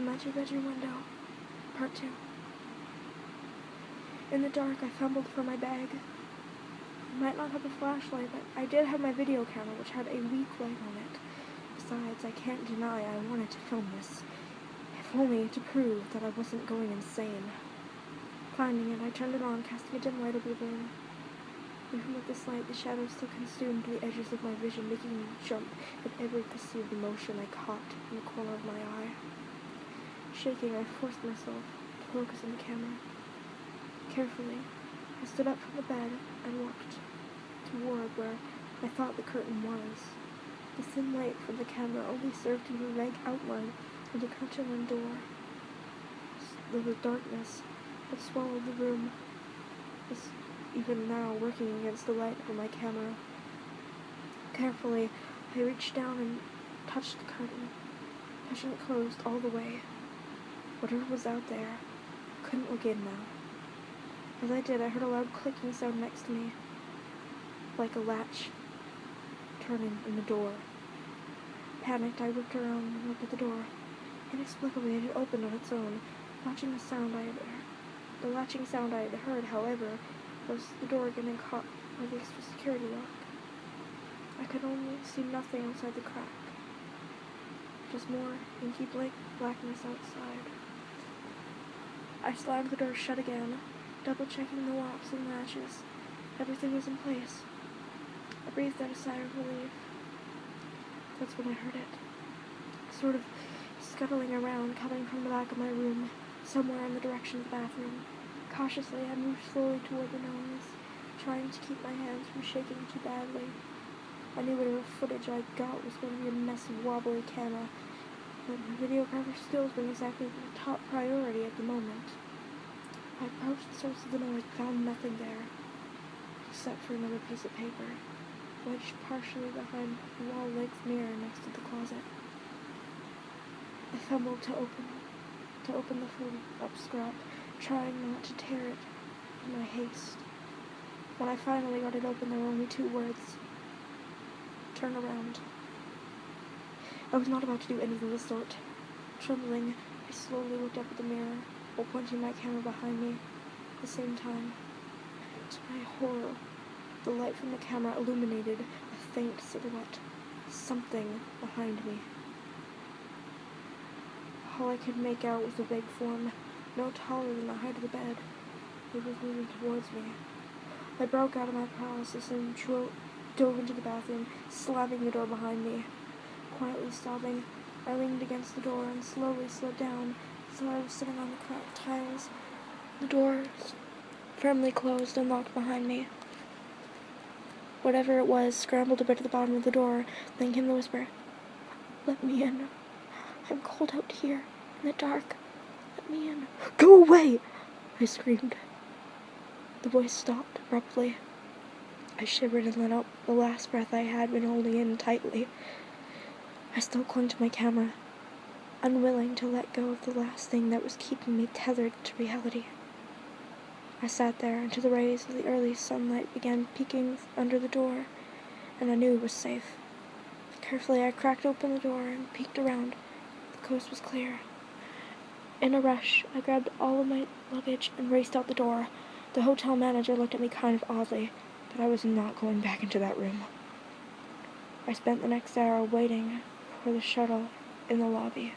Behind my two-bedroom window. Part 2. In the dark, I fumbled for my bag. I might not have a flashlight, but I did have my video camera, which had a weak light on it. Besides, I can't deny I wanted to film this, if only to prove that I wasn't going insane. Finding it, I turned it on, casting a dim light over the room. Even with this light, the shadows still consumed the edges of my vision, making me jump at every perceived emotion I caught in the corner of my eye. Shaking, I forced myself to focus on the camera. Carefully, I stood up from the bed and walked toward where I thought the curtain was. The thin light from the camera only served to give a vague outline of the curtain and door. The darkness had swallowed the room, was even now working against the light from my camera. Carefully, I reached down and touched the curtain, pushing it closed all the way. Whatever was out there, I couldn't look in now. As I did, I heard a loud clicking sound next to me, like a latch turning in the door. Panicked, I whipped around and looked at the door. Inexplicably, it had opened on its own. The latching sound I had heard, however, was the door getting caught by the extra security lock. I could only see nothing outside the crack, just more inky blackness outside. I slammed the door shut again, double-checking the locks and latches. Everything was in place. I breathed out a sigh of relief. That's when I heard it. Sort of scuttling around, coming from the back of my room, somewhere in the direction of the bathroom. Cautiously, I moved slowly toward the noise, trying to keep my hands from shaking too badly. I knew whatever footage I got was going to be a mess of wobbly camera, but my videographer skills weren't exactly the top priority at the moment. I approached the source of the noise, but found nothing there, except for another piece of paper, wedged partially behind the wall-length mirror next to the closet. I fumbled to open the folded-up scrap, trying not to tear it in my haste. When I finally got it open, there were only 2 words. Turn around. I was not about to do anything of the sort. Trembling, I slowly looked up at the mirror, while pointing my camera behind me at the same time. To my horror, the light from the camera illuminated a faint silhouette, something behind me. All I could make out was a vague form, no taller than the height of the bed. It was moving towards me. I broke out of my paralysis and dove into the bathroom, slamming the door behind me. Quietly sobbing, I leaned against the door and slowly slid down until I was sitting on the cracked tiles. The door firmly closed and locked behind me. Whatever it was scrambled a bit to the bottom of the door, then came the whisper, "Let me in. I'm cold out here, in the dark. Let me in." "Go away!" I screamed. The voice stopped abruptly. I shivered and let out the last breath I had been holding in tightly. I still clung to my camera, unwilling to let go of the last thing that was keeping me tethered to reality. I sat there until the rays of the early sunlight began peeking under the door, and I knew it was safe. Carefully, I cracked open the door and peeked around. The coast was clear. In a rush, I grabbed all of my luggage and raced out the door. The hotel manager looked at me kind of oddly, but I was not going back into that room. I spent the next hour waiting for the shuttle in the lobby.